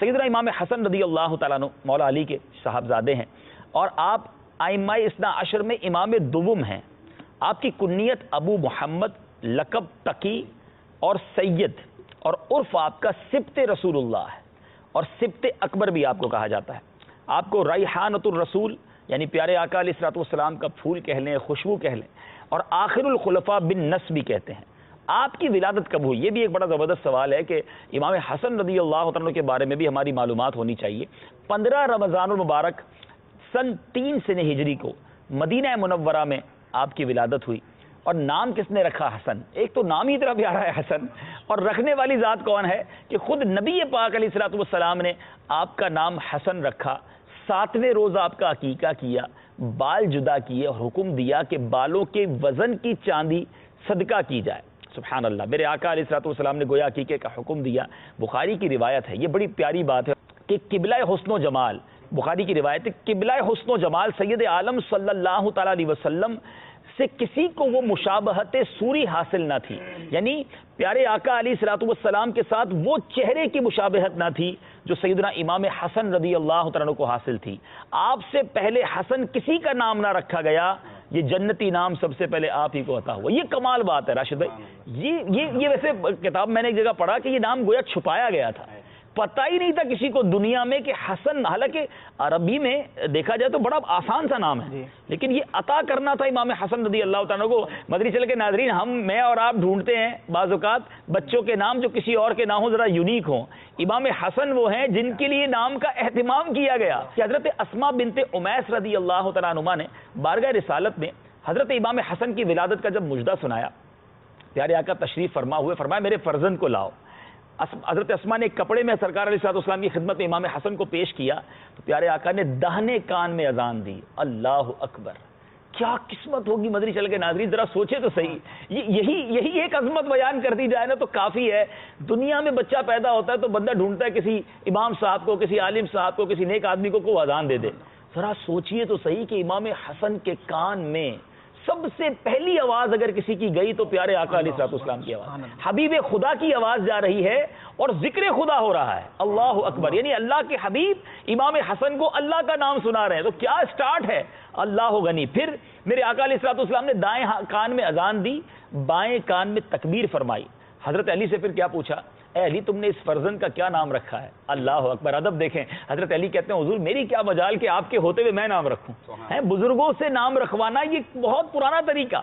سیدنا امام حسن رضی اللہ تعالیٰ عنہ مولا علی کے صاحبزادے ہیں اور آپ ائمہ اثنا عشر میں امام دوم ہیں۔ آپ کی کنیت ابو محمد، لقب تقی اور سید، اور عرف آپ کا سبط رسول اللہ ہے، اور سبط اکبر بھی آپ کو کہا جاتا ہے۔ آپ کو ریحانۃ الرسول یعنی پیارے آقا علیہ الصلوۃ والسلام کا پھول کہہ لیں، خوشبو کہہ لیں، اور آخر الخلفاء بالنسب بھی کہتے ہیں۔ آپ کی ولادت کب ہوئی؟ یہ بھی ایک بڑا زبردست سوال ہے کہ امام حسن رضی اللہ عنہ کے بارے میں بھی ہماری معلومات ہونی چاہیے۔ 15 رمضان المبارک سن 3 سن ہجری کو مدینہ منورہ میں آپ کی ولادت ہوئی۔ اور نام کس نے رکھا؟ حسن۔ ایک تو نام ہی اتنا پیارا ہے حسن، اور رکھنے والی ذات کون ہے کہ خود نبی پاک علیہ الصلوۃ والسلام نے آپ کا نام حسن رکھا۔ 7ویں روز آپ کا عقیقہ کیا، بال جدا کیے اور حکم دیا کہ بالوں کے وزن کی چاندی صدقہ کی جائے۔ سبحان اللہ، میرے آقا علیہ الصلوۃ والسلام نے گویا عقیقے کا حکم دیا۔ بخاری کی روایت ہے، یہ بڑی پیاری بات ہے کہ قبلہ حسن و جمال، بخاری کی روایت ہے، قبلہ حسن و جمال سید عالم صلی اللہ تعالیٰ علیہ وسلم سے کسی کو وہ مشابہت صوری حاصل نہ تھی، یعنی پیارے آقا علیہ الصلوۃ والسلام کے ساتھ وہ چہرے کی مشابہت نہ تھی جو سیدنا امام حسن رضی اللہ تعالیٰ کو حاصل تھی۔ آپ سے پہلے حسن کسی کا نام نہ رکھا گیا، یہ جنتی نام سب سے پہلے آپ ہی کو عطا ہوا۔ یہ کمال بات ہے راشد بھائی۔ یہ ویسے کتاب میں نے ایک جگہ پڑھا کہ یہ نام گویا چھپایا گیا تھا، پتہ ہی نہیں تھا کسی کو دنیا میں کہ حسن، حالانکہ عربی میں دیکھا جائے تو بڑا آسان سا نام ہے، لیکن یہ عطا کرنا تھا امام حسن رضی اللہ تعالیٰ کو۔ مدنی چینل کے ناظرین، میں اور آپ ڈھونڈتے ہیں بعض اوقات بچوں کے نام جو کسی اور کے نام ہوں، ذرا یونیک ہوں۔ امام حسن وہ ہیں جن کے لیے نام کا اہتمام کیا گیا کہ حضرت اسماء بنت امیس رضی اللہ تعالیٰ عنہ نے بارگاہ رسالت میں حضرت امام حسن کی ولادت کا جب مجدہ سنایا، پیارے آقا تشریف فرما ہوئے، فرمایا میرے فرزند کو لاؤ۔ حضرت اسماء نے ایک کپڑے میں سرکار علیہ الصلوۃ والسلام کی خدمت میں امام حسن کو پیش کیا تو پیارے آقا نے داہنے کان میں اذان دی، اللہ اکبر۔ کیا قسمت ہوگی مدنی چینل کے ناظرین، ذرا سوچے تو صحیح۔ یہی ایک عظمت بیان کر دی جائے نا تو کافی ہے۔ دنیا میں بچہ پیدا ہوتا ہے تو بندہ ڈھونڈتا ہے کسی امام صاحب کو، کسی عالم صاحب کو، کسی نیک آدمی کو اذان دے دے۔ ذرا سوچئے تو صحیح کہ امام حسن کے کان میں سب سے پہلی آواز اگر کسی کی گئی تو پیارے آقا علیہ الصلوۃ والسلام کی آواز، حبیب خدا کی آواز جا رہی ہے اور ذکر خدا ہو رہا ہے، اللہ اکبر۔ یعنی اللہ کے حبیب امام حسن کو اللہ کا نام سنا رہے ہیں، تو کیا سٹارٹ ہے، اللہ غنی۔ پھر میرے آقا علیہ الصلوۃ والسلام نے دائیں کان میں اذان دی، بائیں کان میں تکبیر فرمائی۔ حضرت علی سے پھر کیا پوچھا، اے علی تم نے اس فرزند کا کیا نام رکھا ہے؟ اللہ اکبر، ادب دیکھیں۔ حضرت علی کہتے ہیں حضور میری کیا مجال کہ آپ کے ہوتے ہوئے میں نام رکھوں، بزرگوں سے نام رکھوانا یہ بہت پرانا طریقہ۔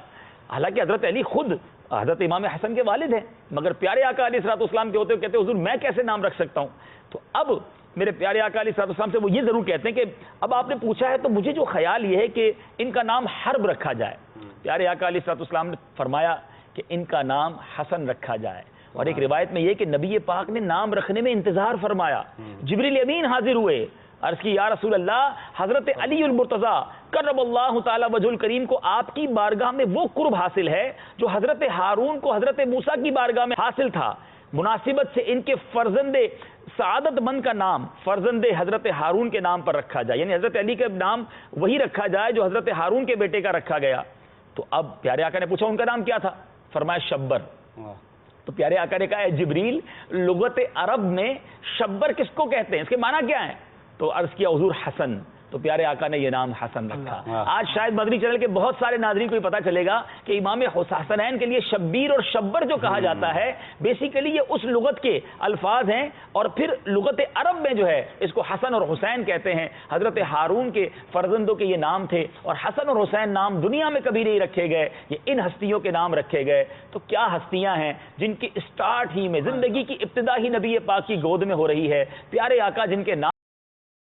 حالانکہ حضرت علی خود حضرت امام حسن کے والد ہیں، مگر پیارے آقا علیہ الصلوۃ والسلام کے ہوتے ہوئے کہتے ہیں حضور میں کیسے نام رکھ سکتا ہوں؟ تو اب میرے پیارے آقا علیہ الصلوۃ والسلام سے وہ یہ ضرور کہتے ہیں کہ اب آپ نے پوچھا ہے تو مجھے جو خیال یہ ہے کہ ان کا نام حرب رکھا جائے۔ پیارے آقا علیہ الصلوۃ والسلام نے فرمایا کہ ان کا نام حسن رکھا جائے۔ اور ایک روایت میں یہ کہ نبی پاک نے نام رکھنے میں انتظار فرمایا، جبریل امین حاضر ہوئے، عرض کی یا رسول اللہ، حضرت علی المرتضیٰ کرم اللہ تعالی وجہ الکریم کو آپ کی بارگاہ میں وہ قرب حاصل ہے جو حضرت ہارون کو حضرت موسیٰ کی بارگاہ میں حاصل تھا، مناسبت سے ان کے فرزند سعادت مند کا نام فرزند حضرت ہارون کے نام پر رکھا جائے، یعنی حضرت علی کا نام وہی رکھا جائے جو حضرت ہارون کے بیٹے کا رکھا گیا۔ تو اب پیارے آقا نے پوچھا ان کا نام کیا تھا؟ فرمایا شبر۔ تو پیارے آقا نے کہا اے جبریل، لغت عرب میں شبر کس کو کہتے ہیں، اس کے معنی کیا ہیں؟ تو عرض کیا حضور حسن۔ تو پیارے آقا نے یہ نام حسن رکھا۔ آج شاید مدنی چینل کے بہت سارے ناظرین کو یہ پتا چلے گا کہ امام حسنین کے لیے شبیر اور شبر جو کہا جاتا ہے بیسیکلی یہ اس لغت کے الفاظ ہیں، اور پھر لغت عرب میں جو ہے اس کو حسن اور حسین کہتے ہیں۔ حضرت ہارون کے فرزندوں کے یہ نام تھے، اور حسن اور حسین نام دنیا میں کبھی نہیں رکھے گئے، یہ ان ہستیوں کے نام رکھے گئے۔ تو کیا ہستیاں ہیں جن کی اسٹارٹ ہی میں، زندگی کی ابتدا ہی نبی پاک کی گود میں ہو رہی ہے، پیارے آقا جن کے نام